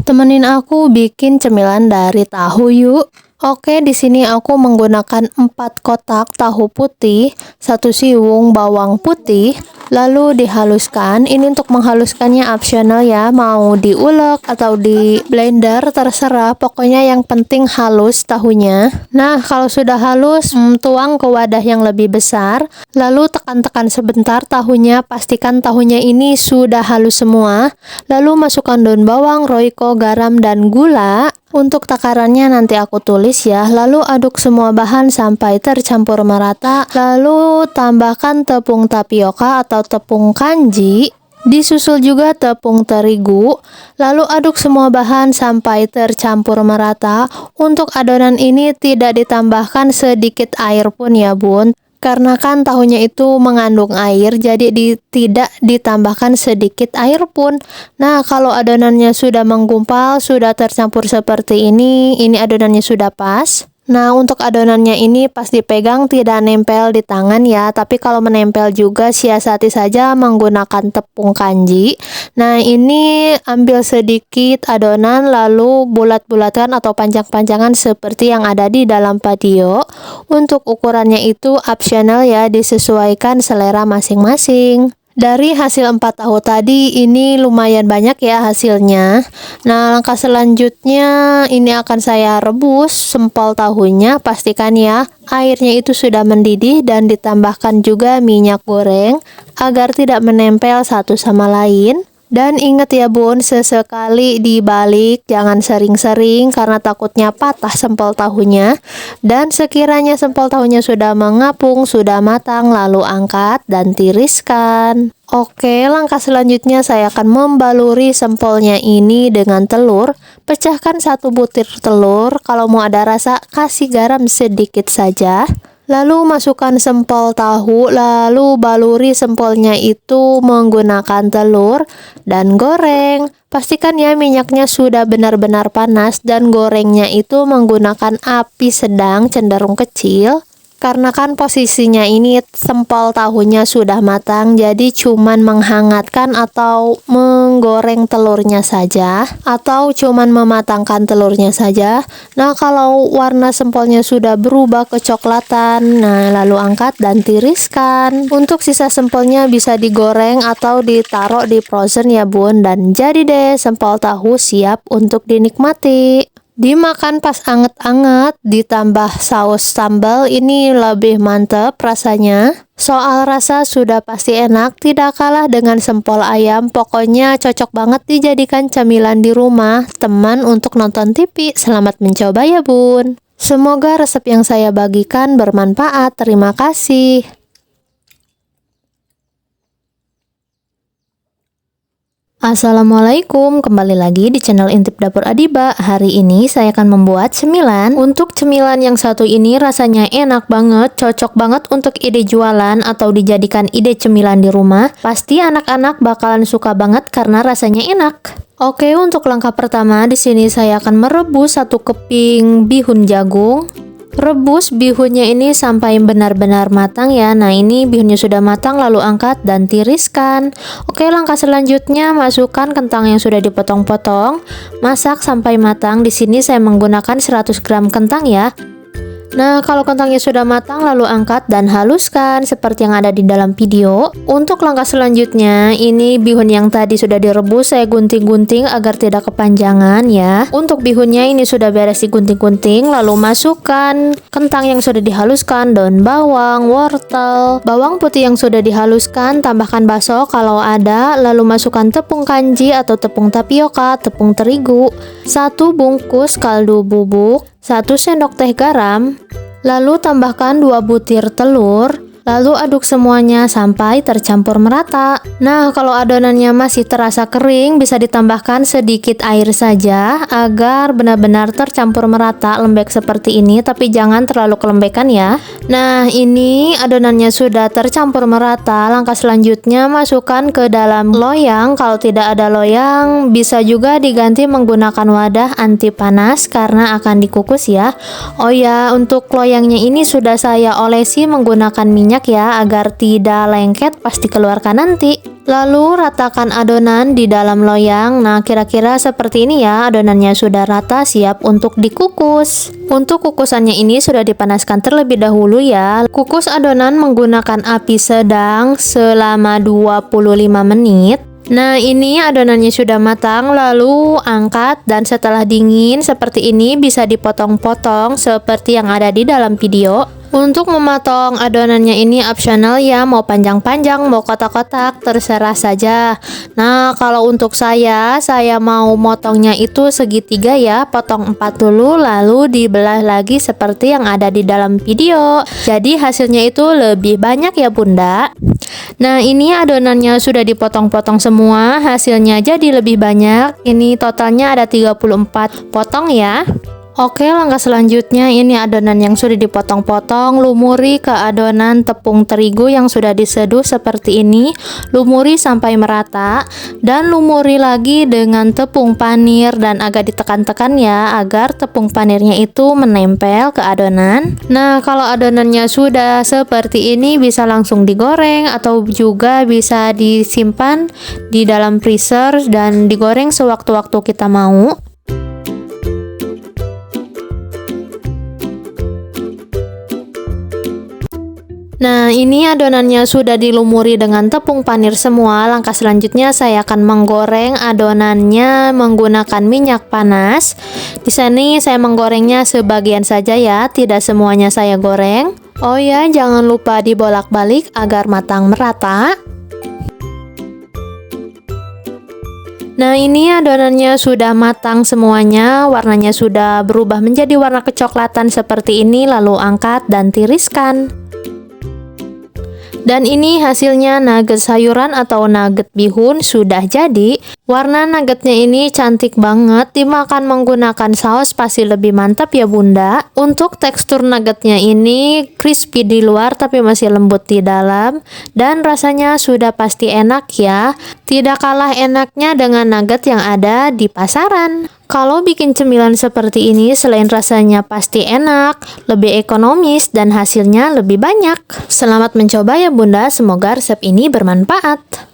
Temenin aku bikin cemilan dari tahu yuk. Oke, di sini aku menggunakan 4 kotak tahu putih, 1 siung bawang putih, lalu dihaluskan. Ini untuk menghaluskannya opsional ya, mau diulek atau di blender terserah. Pokoknya yang penting halus tahunya. Nah, kalau sudah halus, tuang ke wadah yang lebih besar. Lalu tekan-tekan sebentar tahunya, pastikan tahunya ini sudah halus semua. Lalu masukkan daun bawang, roiko, garam, dan gula. Untuk takarannya nanti aku tulis ya. Lalu aduk semua bahan sampai tercampur merata. Lalu tambahkan tepung tapioka atau tepung kanji. Disusul juga tepung terigu. Lalu aduk semua bahan sampai tercampur merata. Untuk adonan ini tidak ditambahkan sedikit air pun ya bun. Karena kan tahunya itu mengandung air, jadi tidak ditambahkan sedikit air pun. Nah, kalau adonannya sudah menggumpal, sudah tercampur seperti ini adonannya sudah pas. Nah, untuk adonannya ini pas dipegang tidak nempel di tangan ya, tapi kalau menempel juga siasati saja menggunakan tepung kanji. Nah, ini ambil sedikit adonan lalu bulat-bulatkan atau panjang-panjangan seperti yang ada di dalam video. Untuk ukurannya itu opsional ya, disesuaikan selera masing-masing. Dari hasil 4 tahu tadi ini lumayan banyak ya hasilnya. Nah, langkah selanjutnya ini akan saya rebus sempol tahunya. Pastikan ya airnya itu sudah mendidih dan ditambahkan juga minyak goreng agar tidak menempel satu sama lain. Dan ingat ya bun, sesekali dibalik, jangan sering-sering karena takutnya patah sempol tahunya. Dan sekiranya sempol tahunya sudah mengapung, sudah matang, lalu angkat dan tiriskan. Oke, langkah selanjutnya saya akan membaluri sempolnya ini dengan telur. Pecahkan 1 butir telur, kalau mau ada rasa kasih garam sedikit saja. Lalu masukkan sempol tahu, lalu baluri sempolnya itu menggunakan telur dan goreng. Pastikan ya minyaknya sudah benar-benar panas dan gorengnya itu menggunakan api sedang cenderung kecil. Karena kan posisinya ini sempol tahunya sudah matang, jadi cuman menghangatkan atau menggoreng telurnya saja, atau cuman mematangkan telurnya saja. Nah, kalau warna sempolnya sudah berubah kecoklatan, nah lalu angkat dan tiriskan. Untuk sisa sempolnya bisa digoreng atau ditaruh di frozen ya bun, dan jadi deh sempol tahu siap untuk dinikmati. Dimakan pas anget-anget ditambah saus sambal ini lebih mantep rasanya. Soal rasa sudah pasti enak, tidak kalah dengan sempol ayam. Pokoknya cocok banget dijadikan camilan di rumah, teman untuk nonton TV. Selamat mencoba ya bun. Semoga resep yang saya bagikan bermanfaat. Terima kasih. Assalamualaikum, kembali lagi di channel Intip Dapur Adiba. Hari ini saya akan membuat cemilan. Untuk cemilan yang satu ini rasanya enak banget, cocok banget untuk ide jualan atau dijadikan ide cemilan di rumah. Pasti anak-anak bakalan suka banget karena rasanya enak. Oke, untuk langkah pertama di sini saya akan merebus 1 keping bihun jagung. Rebus bihunnya ini sampai benar-benar matang ya. Nah, ini bihunnya sudah matang, lalu angkat dan tiriskan. Oke, langkah selanjutnya masukkan kentang yang sudah dipotong-potong. Masak sampai matang. Di sini saya menggunakan 100 gram kentang ya. Nah, kalau kentangnya sudah matang lalu angkat dan haluskan seperti yang ada di dalam video. Untuk langkah selanjutnya, ini bihun yang tadi sudah direbus saya gunting-gunting agar tidak kepanjangan ya. Untuk bihunnya ini sudah beres digunting-gunting, lalu masukkan kentang yang sudah dihaluskan, daun bawang, wortel, bawang putih yang sudah dihaluskan, tambahkan bakso kalau ada, lalu masukkan tepung kanji atau tepung tapioka, tepung terigu, 1 bungkus kaldu bubuk, 1 sendok teh garam, lalu tambahkan 2 butir telur, lalu aduk semuanya sampai tercampur merata. Nah, kalau adonannya masih terasa kering, bisa ditambahkan sedikit air saja agar benar-benar tercampur merata, lembek seperti ini, tapi jangan terlalu kelembekan ya. Nah, ini adonannya sudah tercampur merata. Langkah selanjutnya masukkan ke dalam loyang. Kalau tidak ada loyang, bisa juga diganti menggunakan wadah anti panas karena akan dikukus ya. Oh ya, untuk loyangnya ini sudah saya olesi menggunakan minyak ya, agar tidak lengket pas dikeluarkan nanti. Lalu ratakan adonan di dalam loyang. Nah, kira-kira seperti ini ya, adonannya sudah rata, siap untuk dikukus. Untuk kukusannya ini sudah dipanaskan terlebih dahulu ya. Kukus adonan menggunakan api sedang selama 25 menit. Nah, ini adonannya sudah matang, lalu angkat dan setelah dingin seperti ini bisa dipotong-potong seperti yang ada di dalam video. Untuk memotong adonannya ini opsional ya, mau panjang-panjang, mau kotak-kotak, terserah saja. Nah, kalau untuk saya mau motongnya itu segitiga ya, potong 4 dulu lalu dibelah lagi seperti yang ada di dalam video. Jadi hasilnya itu lebih banyak ya Bunda. Nah, ini adonannya sudah dipotong-potong semua, hasilnya jadi lebih banyak. Ini totalnya ada 34 potong ya. Oke, langkah selanjutnya ini adonan yang sudah dipotong-potong, lumuri ke adonan tepung terigu yang sudah diseduh seperti ini. Lumuri sampai merata dan lumuri lagi dengan tepung panir dan agak ditekan-tekan ya agar tepung panirnya itu menempel ke adonan. Nah, kalau adonannya sudah seperti ini bisa langsung digoreng atau juga bisa disimpan di dalam freezer dan digoreng sewaktu-waktu kita mau. Nah, ini adonannya sudah dilumuri dengan tepung panir semua. Langkah selanjutnya saya akan menggoreng adonannya menggunakan minyak panas. Di sini saya menggorengnya sebagian saja ya, tidak semuanya saya goreng. Oh ya, jangan lupa dibolak-balik agar matang merata. Nah, ini adonannya sudah matang semuanya, warnanya sudah berubah menjadi warna kecoklatan seperti ini, lalu angkat dan tiriskan. Dan ini hasilnya nugget sayuran atau nugget bihun sudah jadi. Warna nuggetnya ini cantik banget, dimakan menggunakan saus pasti lebih mantap ya Bunda. Untuk tekstur nuggetnya ini crispy di luar tapi masih lembut di dalam. Dan rasanya sudah pasti enak ya. Tidak kalah enaknya dengan nugget yang ada di pasaran. Kalau bikin cemilan seperti ini, selain rasanya pasti enak, lebih ekonomis, dan hasilnya lebih banyak. Selamat mencoba ya Bunda, semoga resep ini bermanfaat.